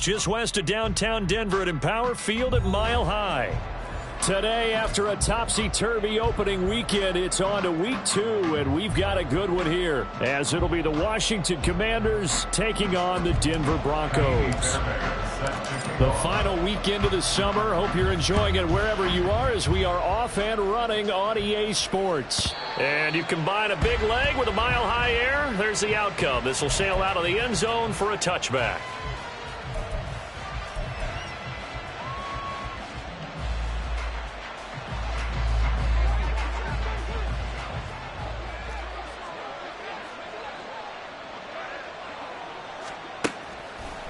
just west of downtown Denver at Empower Field at Mile High. Today, after a topsy-turvy opening weekend, it's on to week 2, and we've got a good one here, as it'll be the Washington Commanders taking on the Denver Broncos. The final weekend of the summer. Hope you're enjoying it wherever you are, as we are off and running on EA Sports. And you combine a big leg with a mile-high air, there's the outcome. This will sail out of the end zone for a touchback.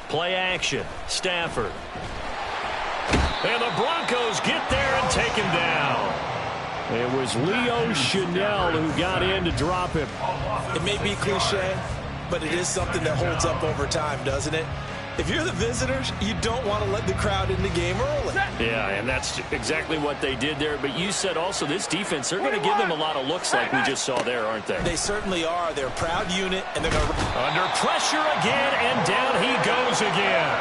Play action. Stafford. And the Broncos get there and take him down. It was Leo Chanel who got in to drop him. It may be cliche, but it is something that holds up over time, doesn't it? If you're the visitors, you don't want to let the crowd in the game early. Yeah, and that's exactly what they did there. But you said also this defense, they're going to give them a lot of looks like we just saw there, aren't they? They certainly are. They're a proud unit, and they're going to... Under pressure again, and down he goes again.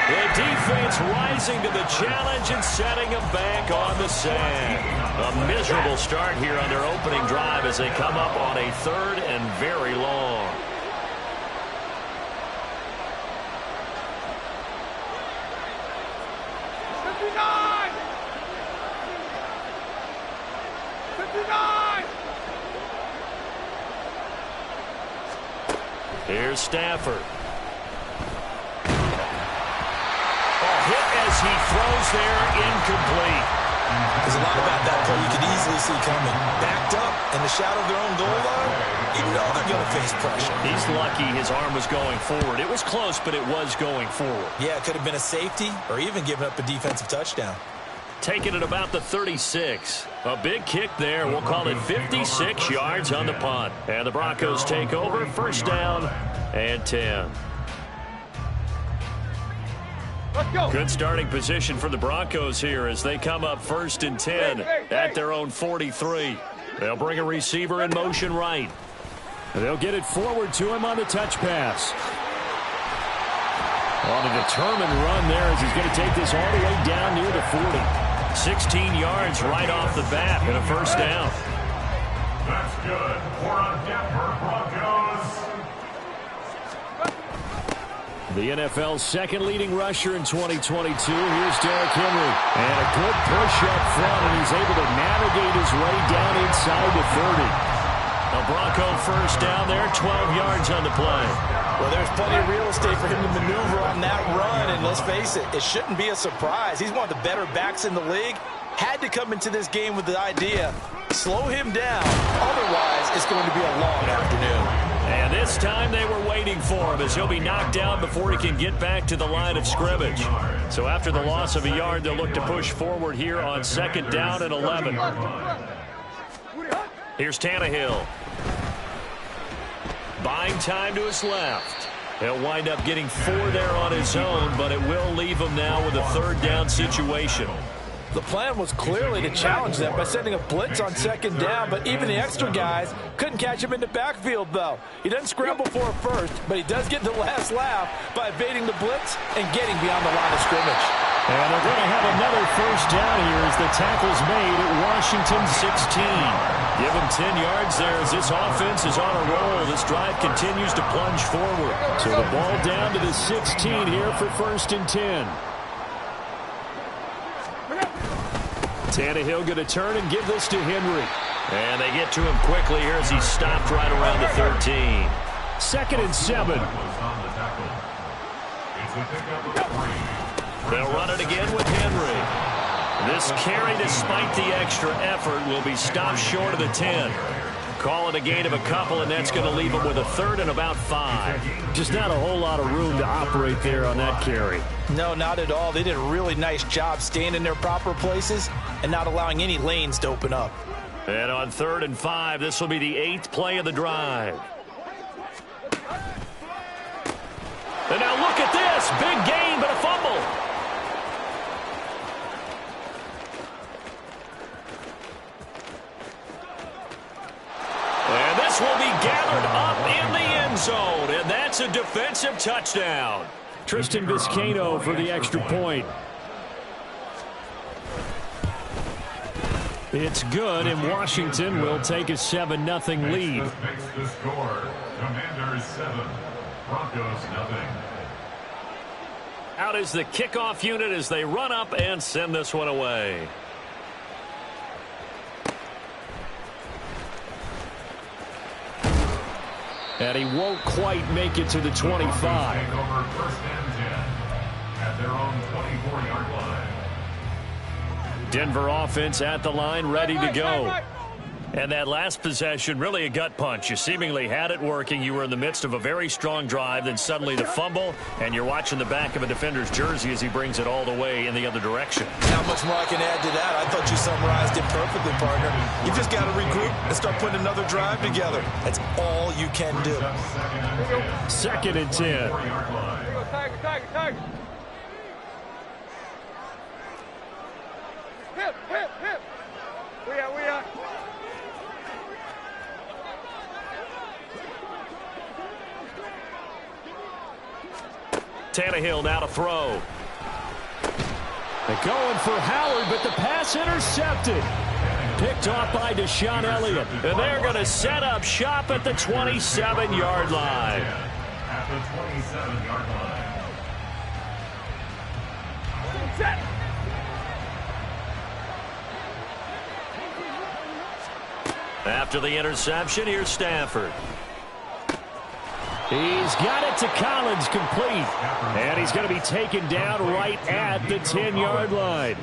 The defense rising to the challenge and setting them back on the sand. A miserable start here on their opening drive as they come up on a 3rd and very long. Here's Stafford. Hit as he throws there, incomplete. There's a lot about that play you could easily see coming. Backed up in the shadow of their own goal line, you know they're going to face pressure. He's lucky his arm was going forward. It was close, but it was going forward. Yeah, it could have been a safety or even given up a defensive touchdown. Taking it about the 36. A big kick there. We'll call it 56 yards on the punt. And the Broncos take over. 1st down and 10. Let's go. Good starting position for the Broncos here as they come up 1st and 10 at their own 43. They'll bring a receiver in motion right. And they'll get it forward to him on the touch pass. On a determined run there as he's going to take this all the way down near the 40. 16 yards right off the bat and a 1st down. That's good for a Denver Broncos. The NFL's 2nd leading rusher in 2022. Here's Derrick Henry. And a good push up front, and he's able to navigate his way down inside the 30. A Bronco 1st down there, 12 yards on the play. Well, there's plenty of real estate for him to maneuver on that run, and let's face it, it shouldn't be a surprise. He's one of the better backs in the league. Had to come into this game with the idea, slow him down, otherwise it's going to be a long afternoon. And this time they were waiting for him as he'll be knocked down before he can get back to the line of scrimmage. So after the loss of a yard, they'll look to push forward here on 2nd down and 11. Here's Tannehill. Buying time to his left. He'll wind up getting 4 there on his own, but it will leave him now with a 3rd down situation. The plan was clearly to challenge them by sending a blitz on 2nd down, but even the extra guys couldn't catch him in the backfield, though. He doesn't scramble for a first, but he does get the last laugh by evading the blitz and getting beyond the line of scrimmage. And they're going to have another 1st down here as the tackle's made at Washington 16. Give him 10 yards there as this offense is on a roll. This drive continues to plunge forward. So the ball down to the 16 here for 1st and 10. Tannehill going to turn and give this to Henry. And they get to him quickly here as he's stopped right around the 13. 2nd and 7. They'll run it again with Henry. This carry, despite the extra effort, will be stopped short of the 10. Call it a gain of a couple, and that's going to leave him with a 3rd and about 5. Just not a whole lot of room to operate there on that carry. No, not at all. They did a really nice job staying in their proper places and not allowing any lanes to open up. And on 3rd and 5, this will be the 8th play of the drive. And now look at this. Big gain, but a fumble. And this will be gathered up in the end zone, and that's a defensive touchdown. Tristan Vizcaino for the extra point. It's good, and Washington will take a 7-0 lead. Makes the score. Commanders 7, Broncos 0. Out is the kickoff unit as they run up and send this one away. And he won't quite make it to the 25. Take over first and 10 at their own 24-yard line. Denver offense at the line, ready to go. And that last possession, really a gut punch. You seemingly had it working. You were in the midst of a very strong drive, then suddenly the fumble, and you're watching the back of a defender's jersey as he brings it all the way in the other direction. Not much more I can add to that. I thought you summarized it perfectly, partner. You just got to regroup and start putting another drive together. That's all you can do. 2nd and 10. Tiger. Hip. We are. Tannehill now to throw. They're going for Howard, but the pass intercepted. Picked off by Deshaun Elliott. And they're going to set up shop at the 27-yard line. At the 27-yard line. Set. After the interception, here's Stafford. He's got it to Collins, complete. And he's going to be taken down right at the 10-yard line.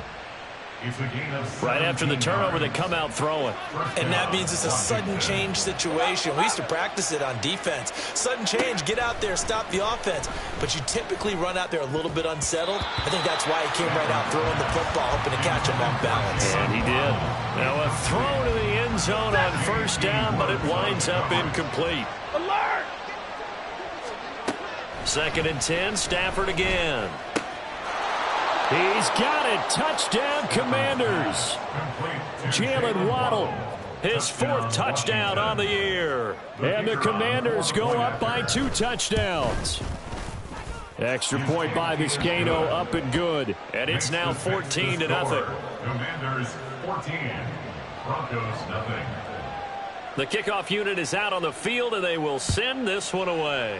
Right after the turnover, they come out throwing. And that means it's a sudden change situation. We used to practice it on defense. Sudden change, get out there, stop the offense. But you typically run out there a little bit unsettled. I think that's why he came right out throwing the football, hoping to catch him off balance. And he did. Now a throw to the end zone on first down, but it winds up incomplete. Alert! 2nd and 10, Stafford again. He's got it. Touchdown, Commanders. Jalen Waddle, his 4th touchdown on the year. And the Commanders go up by 2 touchdowns. Extra point by Vizcaino, up and good. And it's now 14-0. Commanders 14, Broncos 0. The kickoff unit is out on the field, and they will send this one away.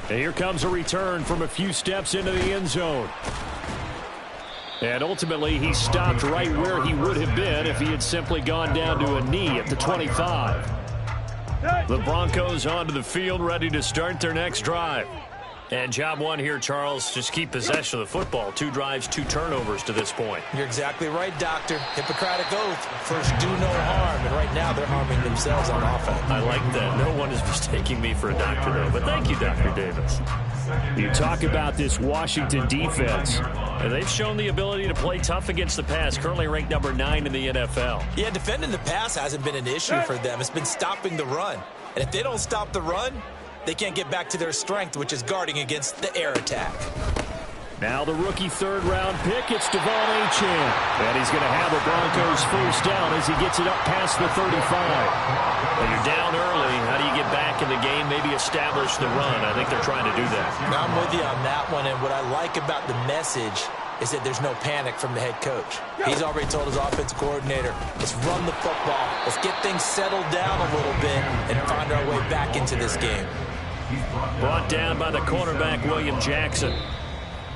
And here comes a return from a few steps into the end zone. And ultimately, he stopped right where he would have been if he had simply gone down to a knee at the 25. The Broncos onto the field, ready to start their next drive. And job one here, Charles, just keep possession of the football. 2 drives, 2 turnovers to this point. You're exactly right, Doctor. Hippocratic oath. First, do no harm. And right now, they're harming themselves on offense. I like that. No one is mistaking me for a doctor, though. But thank you, Dr. Davis. You talk about this Washington defense. And they've shown the ability to play tough against the pass, currently ranked number 9 in the NFL. Yeah, defending the pass hasn't been an issue for them. It's been stopping the run. And if they don't stop the run, they can't get back to their strength, which is guarding against the air attack. Now the rookie 3rd-round pick, it's G.0.A.T. And he's going to have the Broncos first down as he gets it up past the 35. When you're down early, how do you get back in the game, maybe establish the run? I think they're trying to do that. Now I'm with you on that one, and what I like about the message is that there's no panic from the head coach. He's already told his offensive coordinator, let's run the football, let's get things settled down a little bit, and find our way back into this game. Brought down by the cornerback, William Jackson.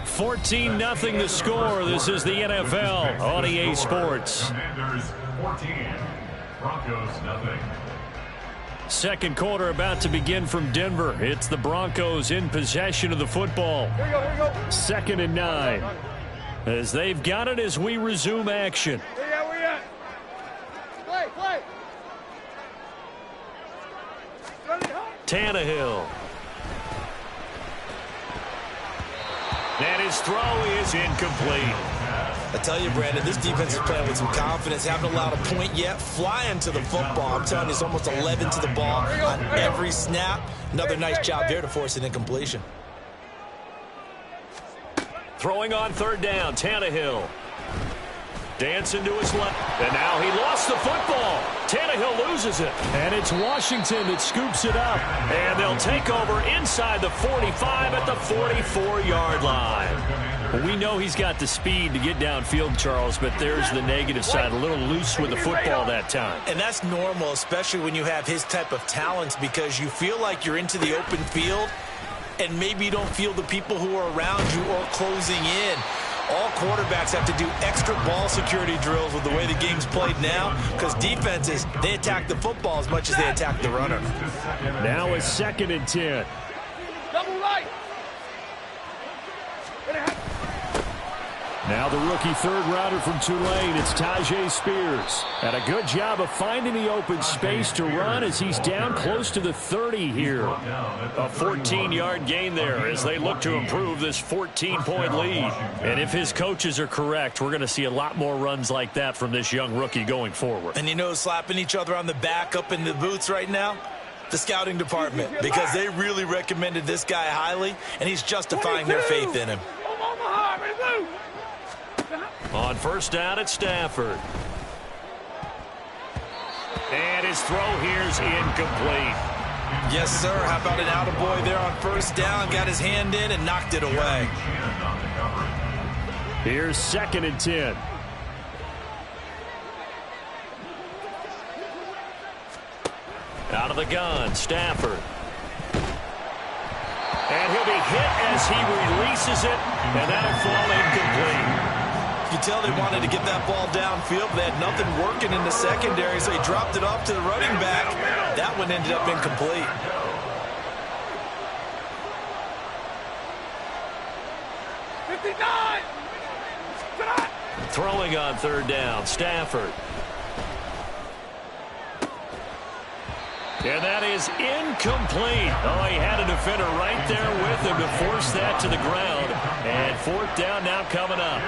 14-0 the score. This is the NFL on EA Sports. Commanders 14, Broncos 0. Second quarter about to begin from Denver. It's the Broncos in possession of the football. Here we go. 2nd and 9. As they've got it as we resume action. Where you at? Play. Tannehill. And his throw is incomplete. I tell you, Brandon, this defense is playing with some confidence. Haven't allowed a point yet. Flying to the football. I'm telling you, it's almost 11 to the ball on every snap. Another nice job there to force an incompletion. Throwing on 3rd down, Tannehill. Dancing to his left. And now he lost the football. Tannehill loses it. And it's Washington that scoops it up. And they'll take over inside the 45 at the 44-yard line. We know he's got the speed to get downfield, Charles, but there's the negative side. A little loose with the football that time. And that's normal, especially when you have his type of talents, because you feel like you're into the open field and maybe you don't feel the people who are around you or closing in. All quarterbacks have to do extra ball security drills with the way the game's played now, because defenses, they attack the football as much as they attack the runner. Now a 2nd and 10. Double right. Now the rookie third-rounder from Tulane, it's Tajay Spears. And a good job of finding the open space to run as he's down close to the 30 here. A 14-yard gain there as they look to improve this 14-point lead. And if his coaches are correct, we're going to see a lot more runs like that from this young rookie going forward. And you know, slapping each other on the back up in the boots right now? The scouting department, because they really recommended this guy highly, and he's justifying their faith in him. On first down at Stafford. And his throw here's incomplete. Yes, sir. How about an attaboy there on first down? Got his hand in and knocked it away. Here's 2nd and 10. Out of the gun, Stafford. And he'll be hit as he releases it, and that'll fall incomplete. You can tell they wanted to get that ball downfield, but they had nothing working in the secondary, so he dropped it off to the running back. That one ended up incomplete. Throwing on third down, Stafford. And that is incomplete. Oh, he had a defender right there with him to force that to the ground. And 4th down now coming up.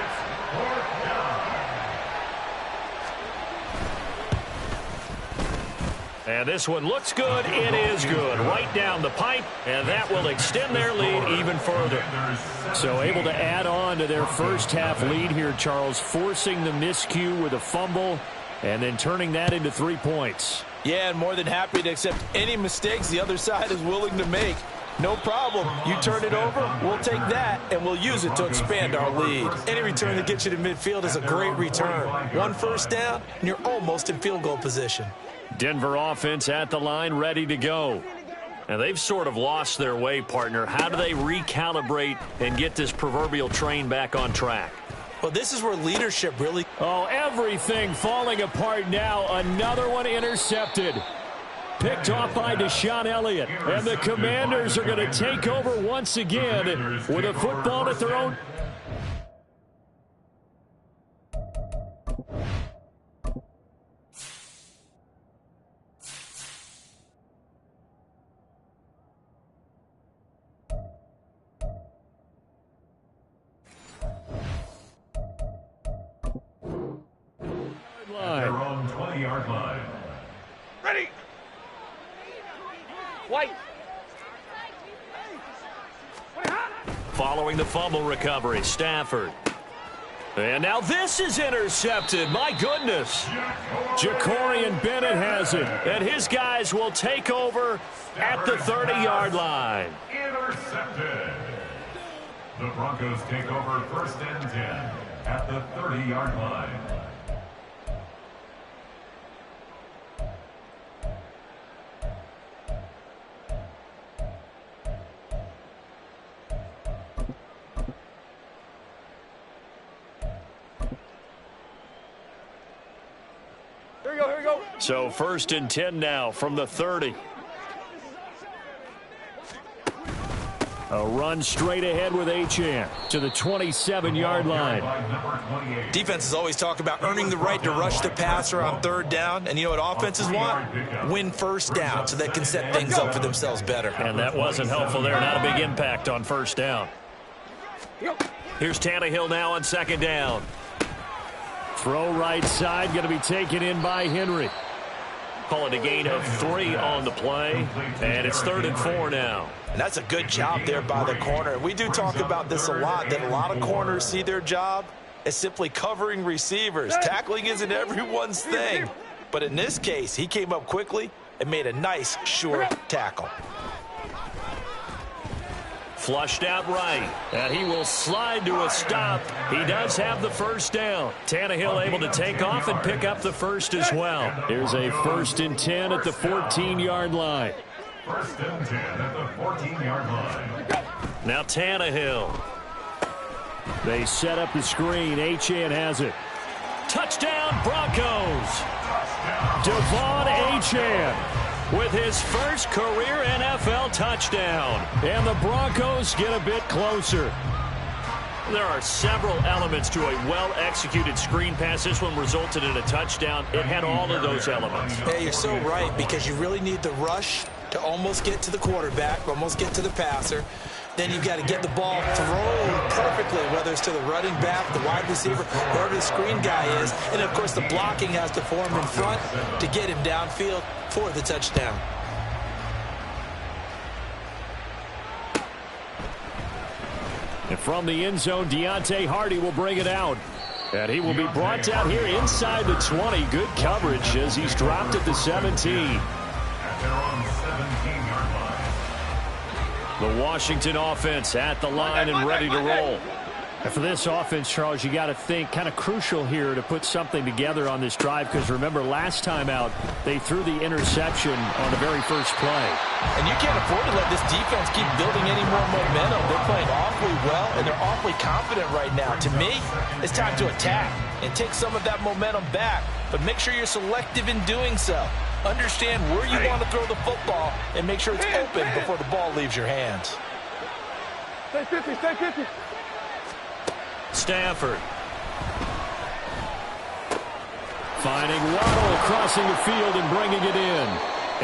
And this one looks good. It is good. Right down the pipe, and that will extend their lead even further. So able to add on to their first half lead here, Charles, forcing the miscue with a fumble and then turning that into 3 points. Yeah, and more than happy to accept any mistakes the other side is willing to make. No problem. You turn it over, we'll take that, and we'll use it to expand our lead. Any return that gets you to midfield is a great return. 1 first down, and you're almost in field goal position. Denver offense at the line, ready to go. And they've sort of lost their way, partner. How do they recalibrate and get this proverbial train back on track? Well, this is where leadership really... Oh, everything falling apart now. Another one intercepted. Picked off by Deshaun Elliott. And the Commanders are going to take over once again with a football at their own... Their own 20-yard line. Ready. White. Following the fumble recovery, Stafford. And now this is intercepted. My goodness. Ja'Cory Bennett has it. And his guys will take over at the 30-yard line. Intercepted. The Broncos take over 1st and 10 at the 30-yard line. Here we go. So 1st and 10 now from the 30. A run straight ahead with Achane to the 27-yard line. Defenses always talk about earning the right to rush the passer on 3rd down. And you know what offenses want? Win 1st down so they can set things up for themselves better. And that wasn't helpful there. Not a big impact on 1st down. Here's Tannehill now on 2nd down. Throw right side, going to be taken in by Henry. Call it a gain of 3 on the play, and it's 3rd and 4 now. And that's a good job there by the corner. We do talk about this a lot, that a lot of corners see their job is simply covering receivers. Tackling isn't everyone's thing. But in this case, he came up quickly and made a nice, sure tackle. Flushed out right, and he will slide to a stop. He does have the first down. Tannehill able to take off and pick up the first as well. Here's a 1st and 10 at the 14-yard line. 1st and 10 at the 14-yard line. Now Tannehill. They set up the screen. Achane has it. Touchdown, Broncos. Devon Achane with his first career NFL touchdown. And the Broncos get a bit closer. There are several elements to a well-executed screen pass. This one resulted in a touchdown. It had all of those elements. Hey, you're so right, because you really need the rush to almost get to the quarterback, almost get to the passer. Then you've got to get the ball thrown perfectly, whether it's to the running back, the wide receiver, wherever the screen guy is. And, of course, the blocking has to form in front to get him downfield for the touchdown. And from the end zone, G.0.A.T Hardy will bring it out. And he will be brought down here inside the 20. Good coverage as he's dropped at the 17. At their own 17-yard line. The Washington offense at the line and ready to roll. And for this offense, Charles, you got to think kind of crucial here to put something together on this drive, because remember last time out they threw the interception on the very first play. And you can't afford to let this defense keep building any more momentum. They're playing awfully well, and they're awfully confident right now. To me, it's time to attack and take some of that momentum back, but make sure you're selective in doing so. Understand where you want to throw the football and make sure it's open before the ball leaves your hands. Stay 50, stay 50. Stafford. Finding Waddle crossing the field and bringing it in.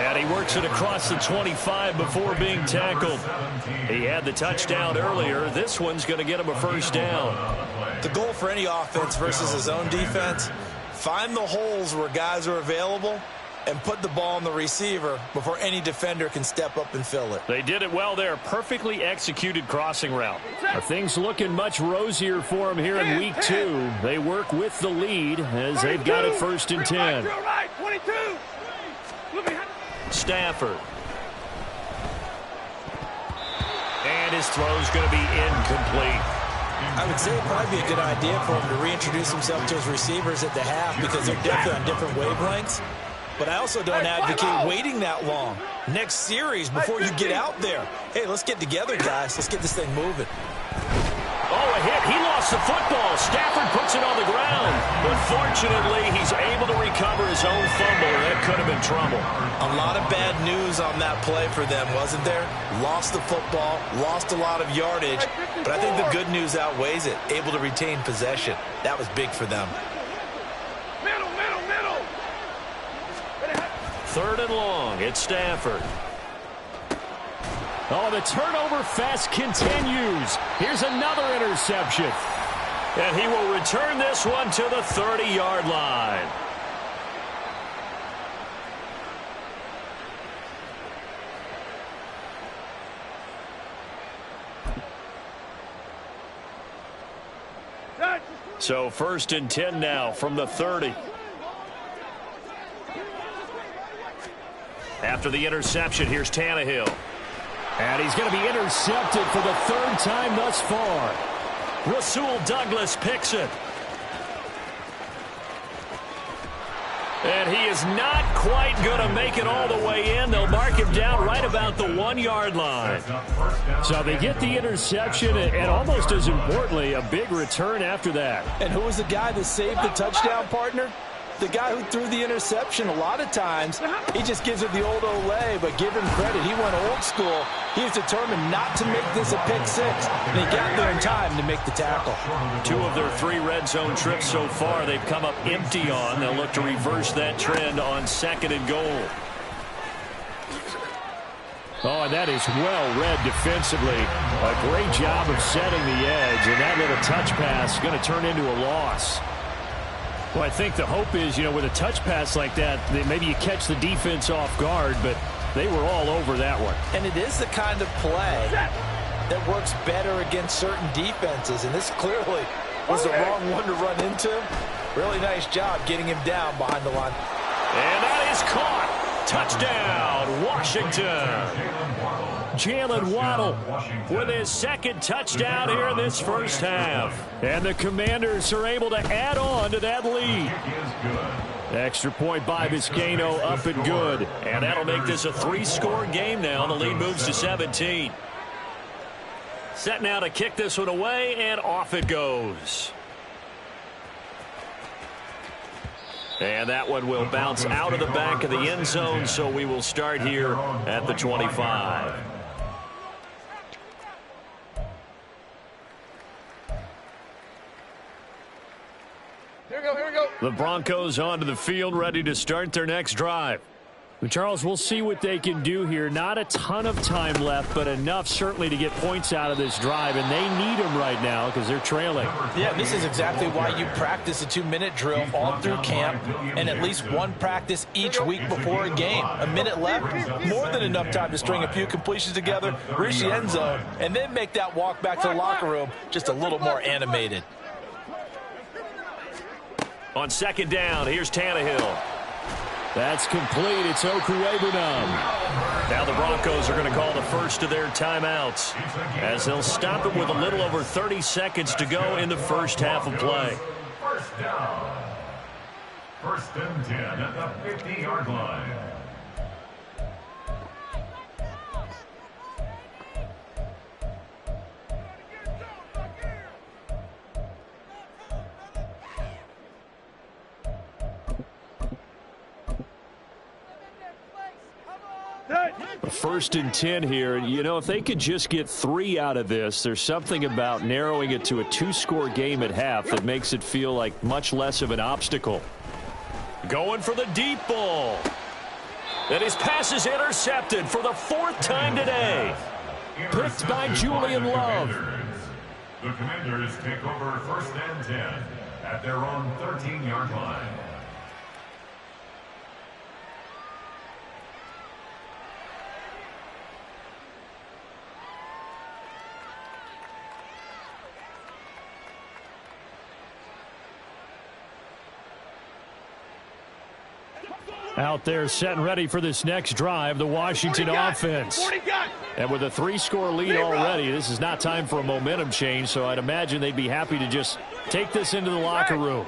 And he works it across the 25 before being tackled. He had the touchdown earlier. This one's going to get him a first down. The goal for any offense versus his own defense, find the holes where guys are available and put the ball on the receiver before any defender can step up and fill it. They did it well there. Perfectly executed crossing route. Are things looking much rosier for him here in week 2? They work with the lead as they've got it 1st and 10. Right, 22. Stafford. And his throw's going to be incomplete. I would say it'd probably be a good idea for him to reintroduce himself to his receivers at the half, because they're definitely on different wavelengths. But I also don't advocate waiting that long. Next series before you get out there. Hey, let's get together, guys. Let's get this thing moving. Oh, a hit. He lost the football. Stafford puts it on the ground. But fortunately, he's able to recover his own fumble. That could have been trouble. A lot of bad news on that play for them, wasn't there? Lost the football, lost a lot of yardage. But I think the good news outweighs it. Able to retain possession. That was big for them. Middle. 3rd and long. It's Stafford. Oh, the turnover fest continues. Here's another interception. And he will return this one to the 30-yard line. So 1st and 10 now from the 30. After the interception, here's Tannehill. And he's going to be intercepted for the 3rd time thus far. Rasul Douglas picks it. And he is not quite going to make it all the way in. They'll mark him down right about the 1-yard line. So they get the interception, and almost as importantly, a big return after that. And who was the guy that saved the touchdown, partner? The guy who threw the interception. A lot of times, he just gives it the old Olay, but give him credit. He went old school. He was determined not to make this a pick 6, and he got there in time to make the tackle. 2 of their 3 red zone trips so far, they've come up empty on. They'll look to reverse that trend on 2nd and goal. Oh, and that is well read defensively. A great job of setting the edge, and that little touch pass is going to turn into a loss. Well, I think the hope is, with a touch pass like that, maybe you catch the defense off guard, but they were all over that one. And it is the kind of play that works better against certain defenses, and this clearly Was the wrong one to run into him. Really nice job getting him down behind the line. And that is caught. Touchdown, Washington. G.0.A.T with his second touchdown here in this first half. And the Commanders are able to add on to that lead. Extra point by Vizcaino, up and good. And that'll make this a 3-score game now. The lead moves to 17. Set now to kick this one away, and off it goes. And that one will bounce out of the back of the end zone, so we will start here at the 25. Here we go, here we go. The Broncos onto the field, ready to start their next drive. Charles, we'll see what they can do here. Not a ton of time left, but enough certainly to get points out of this drive, and they need them right now because they're trailing. Yeah, this is exactly why you practice a 2-minute drill all through camp and at least one practice each week before a game. A minute left, more than enough time to string a few completions together, reach the end zone, and then make that walk back to the locker room just a little more animated. On second down, here's Tannehill. That's complete. It's Okuegbunam. Now the Broncos are going to call the first of their timeouts as they'll stop it with a little over 30 seconds to go in the first half of play. First down. First and 10 at the 50-yard line. First and 10 here. You know, if they could just get 3 out of this, there's something about narrowing it to a 2-score game at half that makes it feel like much less of an obstacle. Going for the deep ball. And his pass is intercepted for the 4th time today. Picked by Julian Love. The Commanders take over first and 10 at their own 13-yard line. Out there set and ready for this next drive, the Washington offense. And with a 3-score lead already, this is not time for a momentum change, so I'd imagine they'd be happy to just take this into the locker room.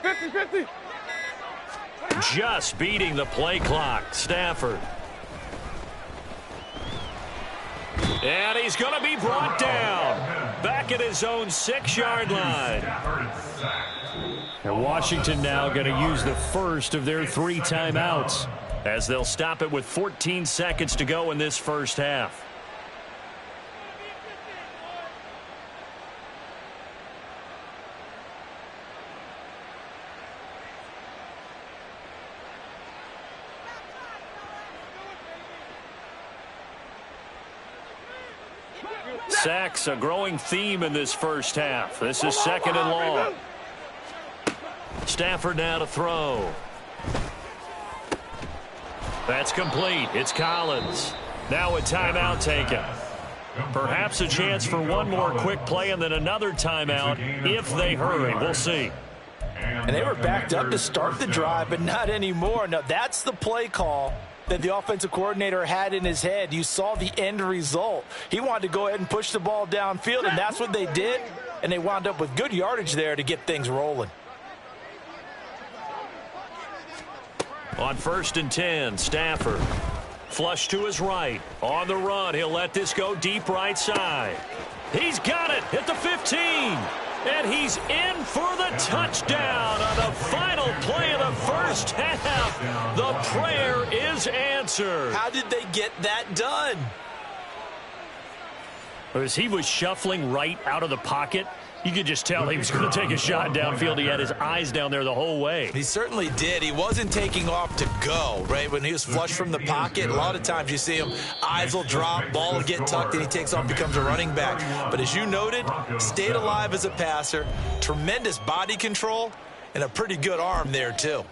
50-50. Just beating the play clock. Stafford. And he's going to be brought down. Back at his own 6-yard line. And Washington now going to use the first of their 3 timeouts as they'll stop it with 14 seconds to go in this first half. Sacks, a growing theme in this first half. This is second and long. Stafford now to throw. That's complete. It's Collins. Now a timeout taken. Perhaps a chance for one more quick play and then another timeout if they hurry. We'll see. And they were backed up to start the drive, but not anymore. Now, that's the play call that the offensive coordinator had in his head. You saw the end result. He wanted to go ahead and push the ball downfield, and that's what they did. And they wound up with good yardage there to get things rolling. On first and 10, Stafford. Flush to his right. On the run, he'll let this go deep right side. He's got it at the 15. And he's in for the touchdown on the final play of the first half. The prayer is answered. How did they get that done? As he was shuffling right out of the pocket, you could just tell he was going to take a shot downfield. He had his eyes down there the whole way. He certainly did. He wasn't taking off to go, right? When he was flushed from the pocket, a lot of times you see him, eyes will drop, ball will get tucked, and he takes off, becomes a running back. But as you noted, stayed alive as a passer, tremendous body control, and a pretty good arm there, too.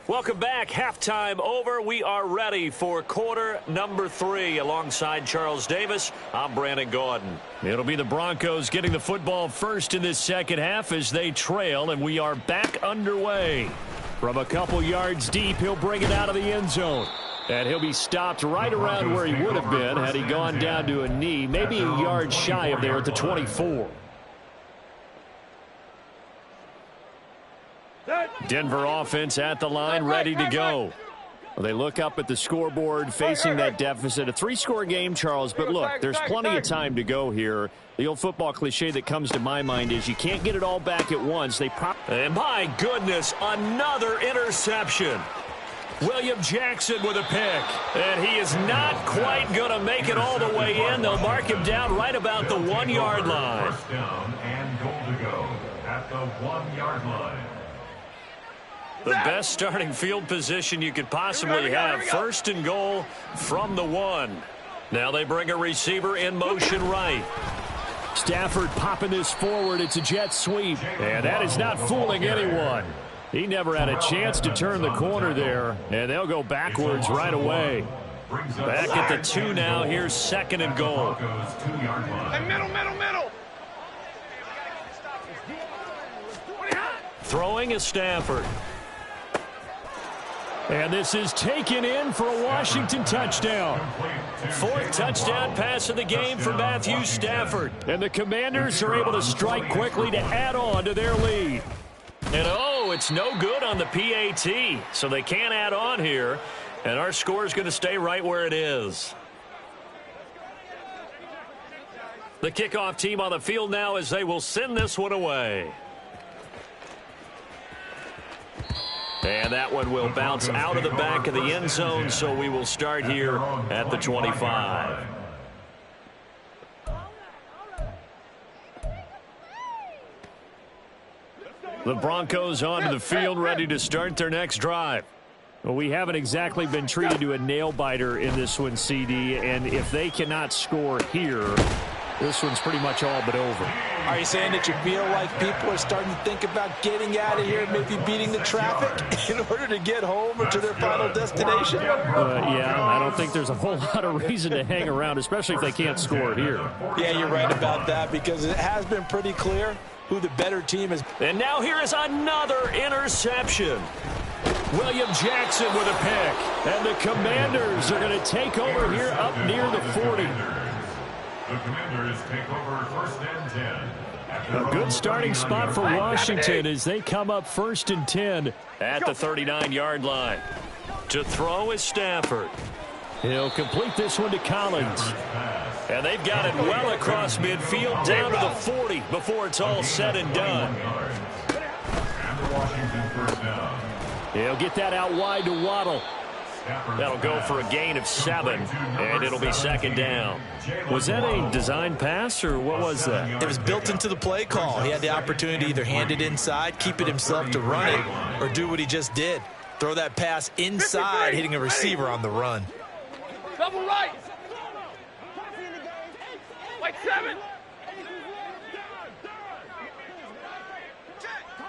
Welcome back. Halftime over. We are ready for quarter number 3. Alongside Charles Davis, I'm Brandon Gaudin. It'll be the Broncos getting the football first in this second half as they trail, and we are back underway. From a couple yards deep, he'll bring it out of the end zone. And he'll be stopped right around where he would have been had he gone down to a knee, maybe a yard shy of there at the 24. Denver offense at the line, ready to go. Well, they look up at the scoreboard, facing that deficit. A 3-score game, Charles, but look, there's plenty of time to go here. The old football cliche that comes to my mind is you can't get it all back at once. And my goodness, another interception. William Jackson with a pick, and he is not quite going to make it all the way in. They'll mark him down right about the 1-yard line. First down and goal to go at the 1-yard line. The best starting field position you could possibly have. First and goal from the 1. Now they bring a receiver in motion right. Stafford popping this forward. It's a jet sweep, and that is not fooling anyone. He never had a chance to turn the corner there, and they'll go backwards right away. Back at the 2 now. Here's second and goal. Hey, middle. Throwing is Stafford. And this is taken in for a Washington touchdown. 4th touchdown pass of the game for Matthew Stafford. And the Commanders are able to strike quickly to add on to their lead. And oh, it's no good on the PAT. So they can't add on here. And our score is going to stay right where it is. The kickoff team on the field now as they will send this one away. And that one will bounce out of the back of the end zone, so we will start here at the 25. The Broncos onto the field, ready to start their next drive. Well, we haven't exactly been treated to a nail-biter in this one, CD, and if they cannot score here, this one's pretty much all but over. Are you saying that you feel like people are starting to think about getting out of here, maybe beating the traffic in order to get home or to their final destination? Yeah, I don't think there's a whole lot of reason to hang around, especially if they can't score here. Yeah, you're right about that, because it has been pretty clear who the better team is. And now here is another interception. William Jackson with a pick. And the Commanders are going to take over here up near the 40. The Commanders take over first and 10. A good starting spot for Washington as they come up first and 10 at the 39-yard line. To throw is Stafford. He'll complete this one to Collins. And they've got it well across midfield down to the 40 before it's all said and done. And Washington first down. He'll get that out wide to Waddle. That'll go for a gain of 7, and it'll be second down. Was that a design pass, or what was that? It was built into the play call. He had the opportunity to either hand it inside, keep it himself to run it, or do what he just did. Throw that pass inside, hitting a receiver on the run. Double right. Like 7.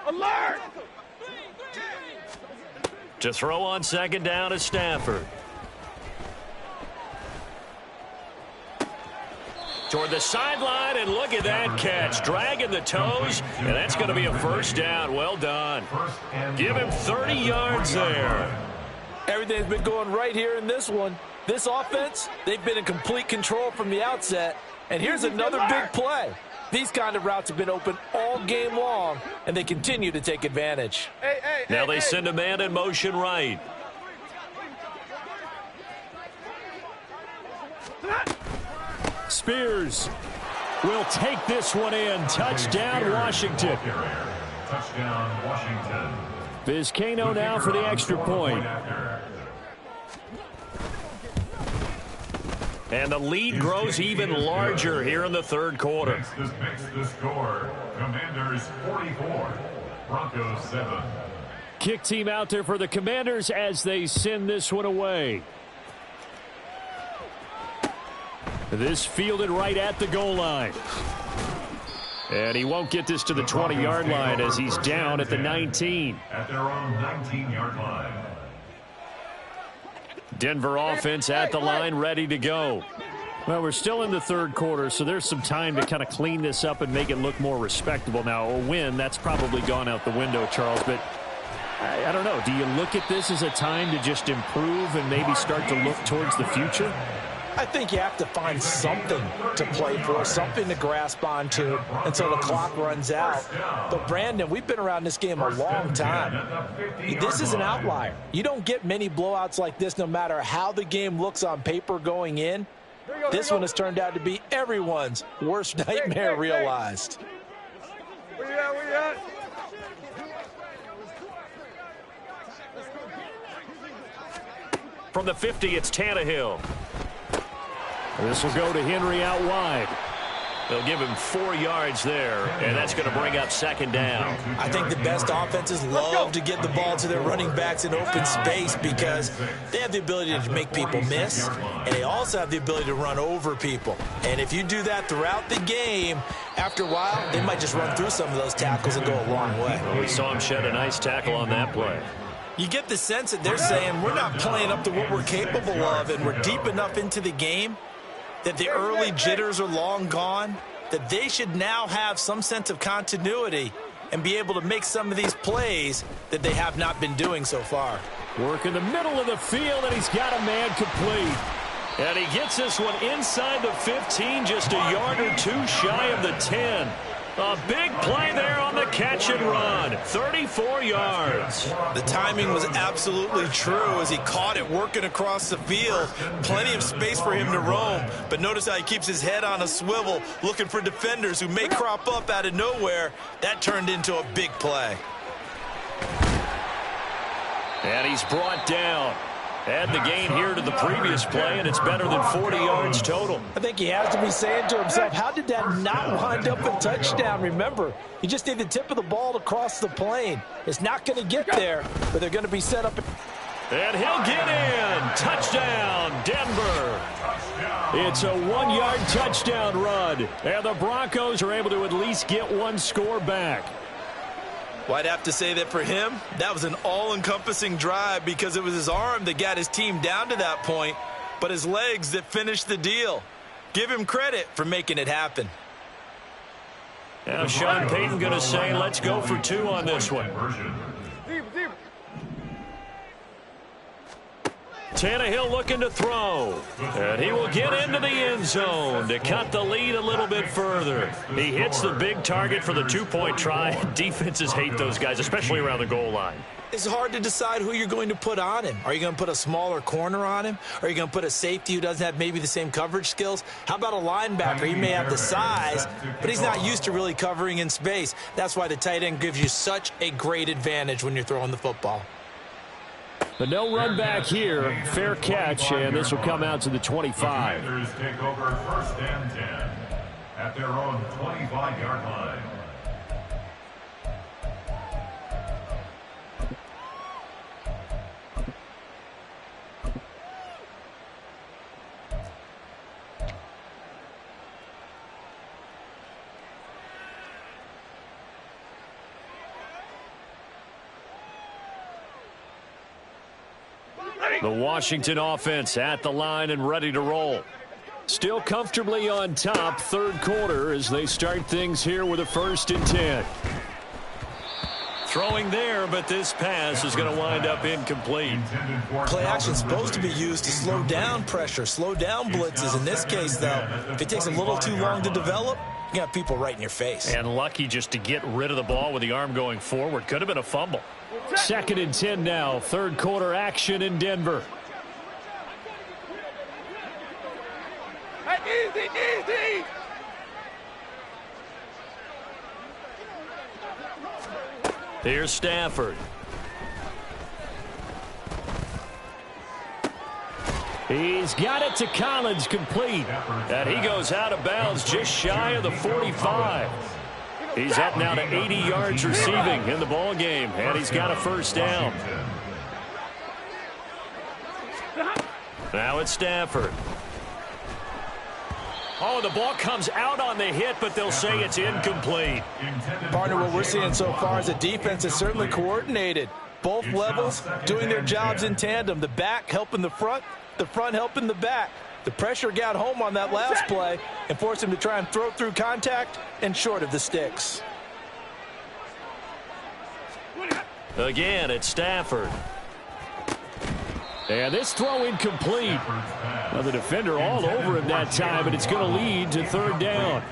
Alert. To throw on second down is Stafford. Toward the sideline, and look at that catch. Dragging the toes, and that's going to be a first down. Well done. Give him 30 yards there. Everything's been going right here in this one. This offense, they've been in complete control from the outset. And here's another big play. These kind of routes have been open all game long, and they continue to take advantage. Now they send a man in motion right. Spears will take this one in. Touchdown, Washington. Touchdown, Washington. Vizcaino now for the extra point. And the lead grows even larger here in the third quarter. Makes the score. Commanders 44, Broncos 7. Kick team out there for the Commanders as they send this one away. This fielded right at the goal line. And he won't get this to the 20-yard line as he's down at the 19. At their own 19-yard line. Denver offense at the line, ready to go. Well, we're still in the third quarter, so there's some time to kind of clean this up and make it look more respectable. Now, a win, that's probably gone out the window, Charles, but I don't know. Do you look at this as a time to just improve and maybe start to look towards the future? I think you have to find something to play for, something to grasp onto until the clock runs out. But, Brandon, we've been around this game a long time. This is an outlier. You don't get many blowouts like this no matter how the game looks on paper going in. This one has turned out to be everyone's worst nightmare realized. From the 50, it's Tannehill. This will go to Henry out wide. They'll give him 4 yards there, and that's going to bring up second down. I think the best offenses love to get the ball to their running backs in open space because they have the ability to make people miss, and they also have the ability to run over people. And if you do that throughout the game, after a while, they might just run through some of those tackles and go a long way. Well, we saw him shed a nice tackle on that play. You get the sense that they're saying we're not playing up to what we're capable of, and we're deep enough into the game that the early jitters are long gone, that they should now have some sense of continuity and be able to make some of these plays that they have not been doing so far. Work in the middle of the field, and he's got a man complete. And he gets this one inside the 15, just a yard or two shy of the 10. A big play there on the catch and run. 34 yards. The timing was absolutely true as he caught it working across the field. Plenty of space for him to roam. But notice how he keeps his head on a swivel looking for defenders who may crop up out of nowhere. That turned into a big play. And he's brought down. Add the gain here to the previous play, and it's better than 40 yards total. I think he has to be saying to himself, how did that not wind up a touchdown? Remember, you just need the tip of the ball to cross the plane. It's not going to get there, but they're going to be set up. And he'll get in. Touchdown, Denver. It's a 1-yard touchdown run, and the Broncos are able to at least get one score back. Well, I'd have to say that for him, that was an all-encompassing drive because it was his arm that got his team down to that point, but his legs that finished the deal. Give him credit for making it happen. Now Sean Payton going to say, let's go for 2 on this one. Tannehill looking to throw. And he will get into the end zone to cut the lead a little bit further. He hits the big target for the 2-point try. Defenses hate those guys, especially around the goal line. It's hard to decide who you're going to put on him. Are you going to put a smaller corner on him? Are you going to put a safety who doesn't have maybe the same coverage skills? How about a linebacker? He may have the size, but he's not used to really covering in space. That's why the tight end gives you such a great advantage when you're throwing the football. But no run back here. Fair catch, and this will come out to the 25. The Commanders take over first and 10 at their own 25-yard line. The Washington offense at the line and ready to roll. Still comfortably on top, third quarter as they start things here with a 1st and 10. Throwing there, but this pass is going to wind up incomplete. Play action is supposed to be used to slow down pressure, slow down blitzes. In this case, though, if it takes a little too long to develop, you got people right in your face. And lucky just to get rid of the ball with the arm going forward. Could have been a fumble. 2nd and 10 now. Third quarter action in Denver. Hey, easy, easy. Here's Stafford. He's got it to Collins, complete. And he goes out of bounds just shy of the 45. He's up now to 80 yards receiving in the ball game, and he's got a 1st down. Now it's Stafford. Oh, the ball comes out on the hit, but they'll say it's incomplete. Partner, what we're seeing so far is the defense is certainly coordinated. Both levels doing their jobs in tandem. The back helping the front helping the back. The pressure got home on that last play and forced him to try and throw through contact and short of the sticks. Again, it's Stafford. And this throw incomplete. Now the defender all over him that time, and it's going to lead to third down.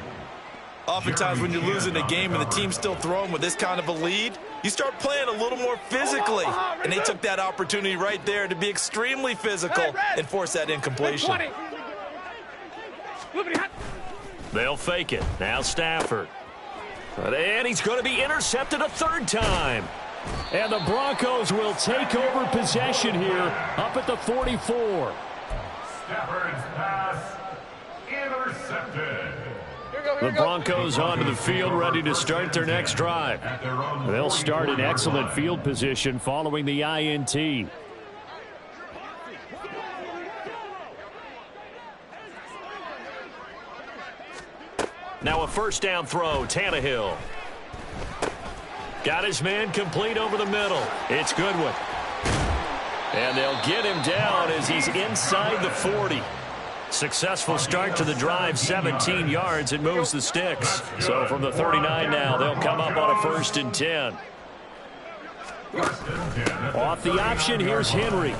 Oftentimes when you're losing a game and the team's still throwing with this kind of a lead, you start playing a little more physically. And they took that opportunity right there to be extremely physical and force that incompletion. They'll fake it. Now Stafford. And he's going to be intercepted a third time. And the Broncos will take over possession here up at the 44. Stafford's pass intercepted. The Broncos onto the field, ready to start their next drive. They'll start in excellent field position following the INT. Now a first down throw, Tannehill. Got his man complete over the middle. It's Goodwin. And they'll get him down as he's inside the 40. Successful start to the drive, 17 yards. It moves the sticks. So from the 39 now, they'll come up on a 1st and 10. Off the option, here's Henry.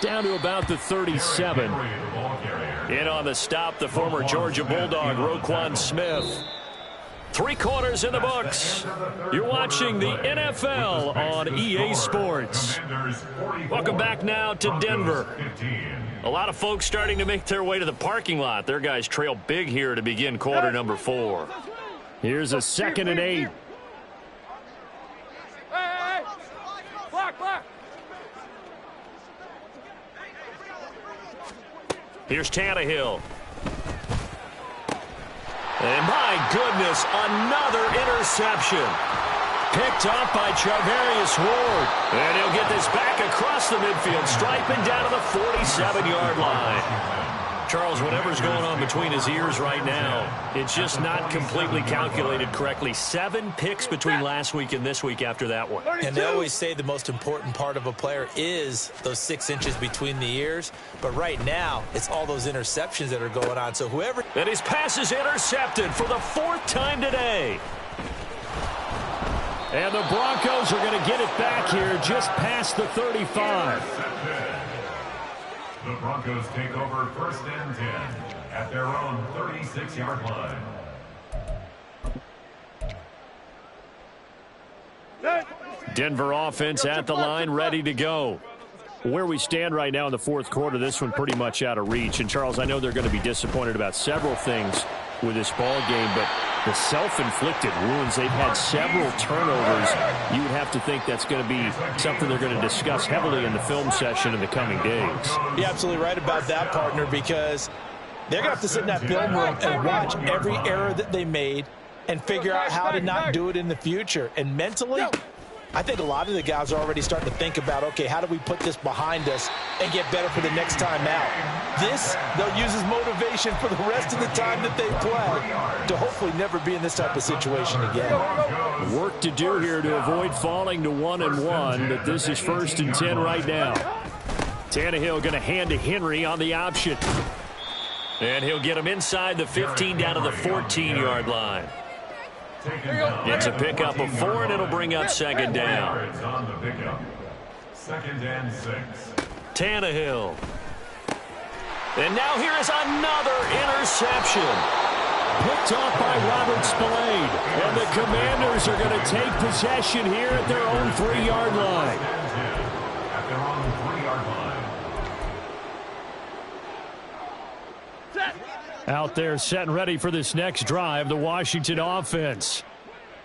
Down to about the 37. In on the stop, the former Georgia Bulldog, Roquan Smith. 3 quarters in the books. You're watching the NFL on EA Sports. Welcome back now to Denver. A lot of folks starting to make their way to the parking lot. Their guys trail big here to begin quarter number 4. Here's a 2nd and 8. Hey. Block. Here's Tannehill. And my goodness, another interception. Picked up by Charvarius Ward. And he'll get this back across the midfield, striping down to the 47-yard line. Charles, whatever's going on between his ears right now, it's just not completely calculated correctly. 7 picks between last week and this week after that one. And they always say the most important part of a player is those 6 inches between the ears. But right now, it's all those interceptions that are going on. So whoever... And his pass is intercepted for the 4th time today. And the Broncos are going to get it back here just past the 35. The Broncos take over 1st and 10 at their own 36-yard line. Denver offense at the line, ready to go. Where we stand right now in the 4th quarter, this one pretty much out of reach. And, Charles, I know they're going to be disappointed about several things with this ball game, but the self-inflicted wounds, they've had several turnovers. You would have to think that's going to be something they're going to discuss heavily in the film session in the coming days. You're absolutely right about that, partner, because they're going to have to sit in that film room and watch every error that they made and figure out how to not do it in the future. And mentally, I think a lot of the guys are already starting to think about, okay, how do we put this behind us and get better for the next time out? This, they'll use as motivation for the rest of the time that they play to hopefully never be in this type of situation again. Work to do here to avoid falling to 1-1, but this is 1st and 10 right now. Tannehill going to hand to Henry on the option. And he'll get him inside the 15 down to the 14-yard line. It's a pickup of 4, and it'll bring up 2nd down. 2nd and 6. Tannehill. And now here is another interception. Picked off by Robert Spillane. And the Commanders are going to take possession here at their own 3-yard line. At their own 3-yard line. Out there set and ready for this next drive, the Washington offense.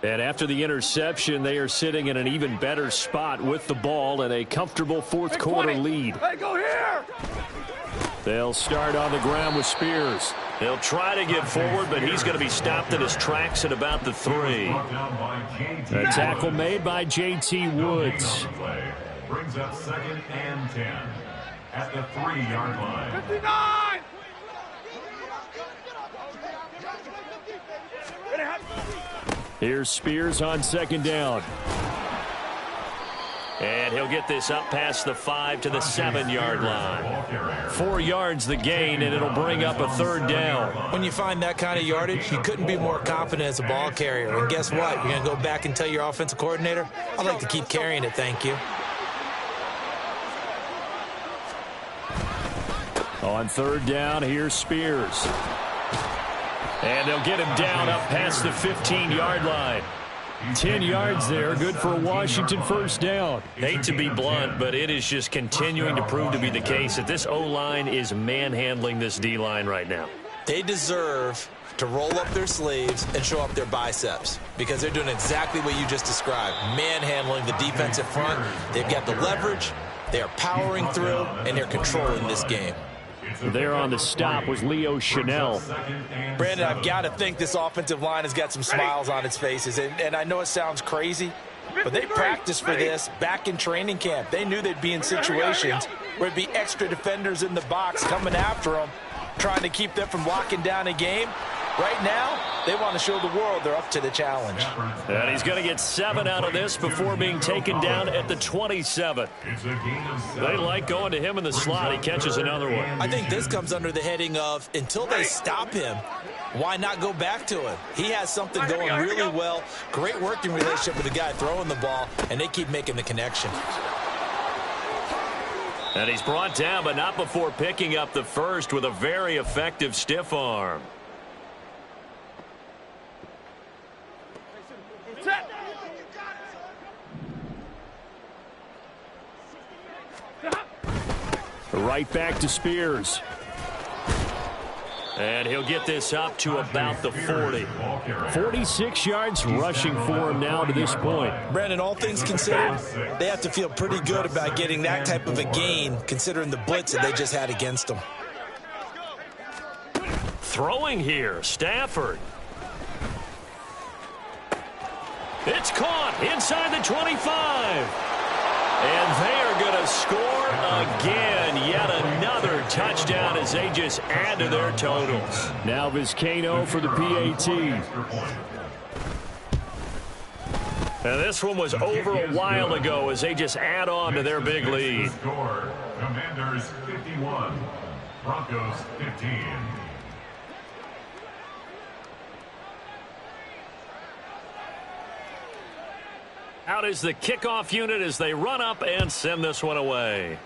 And after the interception, they are sitting in an even better spot with the ball and a comfortable 4th quarter lead. Hey, go here! They'll start on the ground with Spears. They'll try to get forward, but he's going to be stopped in his tracks at about the 3. A tackle made by J.T. Woods. Brings up 2nd and 10 at the 3-yard line. 59! Here's Spears on second down. And he'll get this up past the 5 to the 7-yard line. 4 yards the gain, and it'll bring up a third down. When you find that kind of yardage, you couldn't be more confident as a ball carrier. And guess what? You're going to go back and tell your offensive coordinator, I'd like to keep carrying it, thank you. On third down, here's Spears. And they'll get him down up past the 15-yard line. 10 yards there, good for a Washington first down. Hate to be blunt, but it is just continuing to prove to be the case that this O-line is manhandling this D-line right now. They deserve to roll up their sleeves and show up their biceps because they're doing exactly what you just described, manhandling the defensive front. They've got the leverage, they are powering through, and they're controlling this game. There on the stop was Leo Chanel. Brandon, I've got to think this offensive line has got some smiles on its faces. And I know it sounds crazy, but they practiced for this back in training camp. They knew they'd be in situations where it'd be extra defenders in the box coming after them, trying to keep them from locking down a game. Right now, they want to show the world they're up to the challenge. And he's going to get 7 out of this before being taken down at the 27. They like going to him in the slot. He catches another one. I think this comes under the heading of until they stop him, why not go back to him? He has something going really well, great working relationship with the guy throwing the ball, and they keep making the connection. And he's brought down, but not before picking up the first with a very effective stiff arm. Right back to Spears. And he'll get this up to about the 40. 46 yards rushing for him now to this point. Brandon, all things considered, they have to feel pretty good about getting that type of a gain considering the blitz that they just had against them. Throwing here, Stafford. It's caught inside the 25. And they are going to score again. Yet another touchdown as they just add to their totals. Now Vizcaino for the PAT. And this one was over a while ago as they just add on to their big lead. Commanders 51, Broncos 15. Out is the kickoff unit as they run up and send this one away.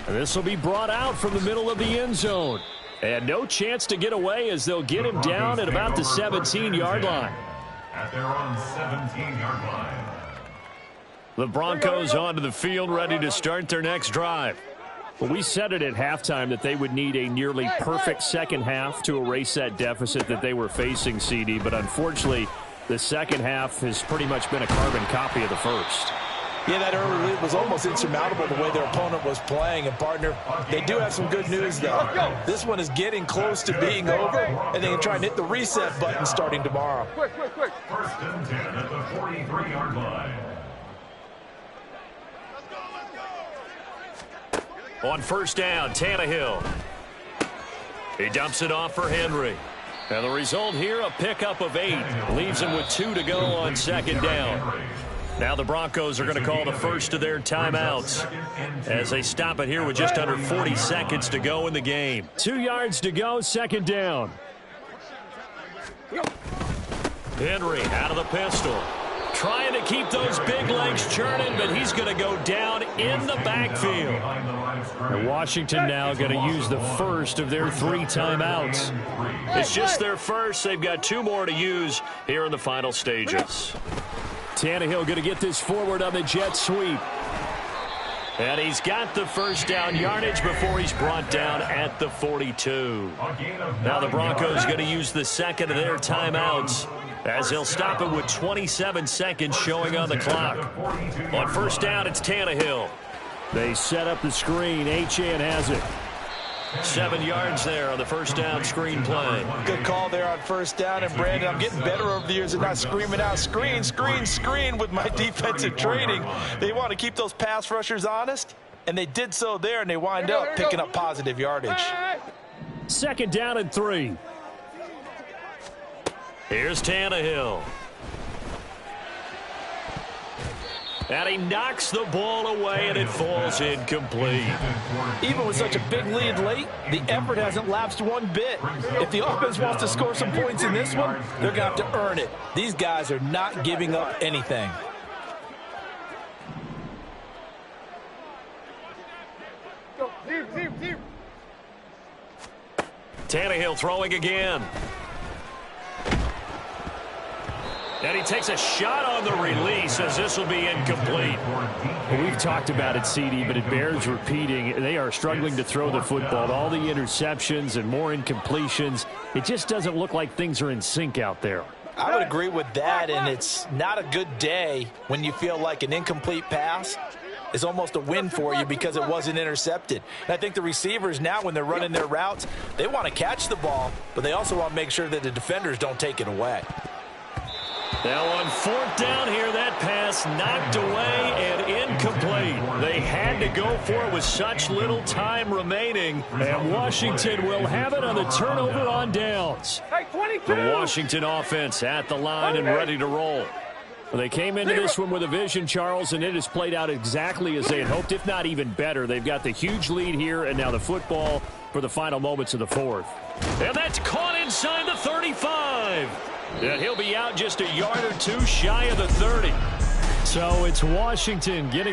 And this will be brought out from the middle of the end zone. And no chance to get away as they'll get him down at about the 17-yard line. At their own 17-yard line. The Broncos onto the field ready to start their next drive. Well, we said it at halftime that they would need a nearly perfect second half to erase that deficit that they were facing, CD. But unfortunately, the second half has pretty much been a carbon copy of the first. Yeah, that early lead was almost insurmountable the way their opponent was playing. And, partner, they do have some good news, though. This one is getting close to being over, and they can try and hit the reset button starting tomorrow. Quick. First and 10 at the 43-yard line. On first down, Tannehill. He dumps it off for Henry. And the result here, a pickup of 8. Leaves him with 2 to go on second down. Now the Broncos are going to call the first of their timeouts as they stop it here with just under 40 seconds to go in the game. 2 yards to go, second down. Henry out of the pistol. Trying to keep those big legs churning, but he's going to go down in the backfield. And Washington now going to use the first of their 3 timeouts. It's just their first. They've got 2 more to use here in the final stages. Tannehill going to get this forward on the jet sweep. And he's got the first down yardage before he's brought down at the 42. Now the Broncos going to use the second of their timeouts as they'll stop it with 27 seconds showing on the clock. On first down, it's Tannehill. They set up the screen. Achane has it. 7 yards there on the first down screen play. Good call there on first down. And, Brandon, I'm getting better over the years at not screaming out screen with my defensive training. They want to keep those pass rushers honest, and they did so there, and they wind up picking up positive yardage. Second down and 3. Here's Tannehill. And he knocks the ball away, and it falls incomplete. Even with such a big lead late, the effort hasn't lapsed one bit. If the offense wants to score some points in this one, they're going to have to earn it. These guys are not giving up anything. Tannehill throwing again. And he takes a shot on the release as this will be incomplete. Well, we've talked about it, CD, but it bears repeating. They are struggling to throw the football. All the interceptions and more incompletions. It just doesn't look like things are in sync out there. I would agree with that, and it's not a good day when you feel like an incomplete pass is almost a win for you because it wasn't intercepted. And I think the receivers now, when they're running their routes, they want to catch the ball, but they also want to make sure that the defenders don't take it away. Now on 4th down here, that pass knocked away and incomplete. They had to go for it with such little time remaining. And Washington will have it on the turnover on downs. Hey, 22! The Washington offense at the line and ready to roll. Well, they came into this one with a vision, Charles, and it has played out exactly as they had hoped, if not even better. They've got the huge lead here, and now the football for the final moments of the 4th. And that's caught inside the 35. And he'll be out just a yard or two shy of the 30. So it's Washington getting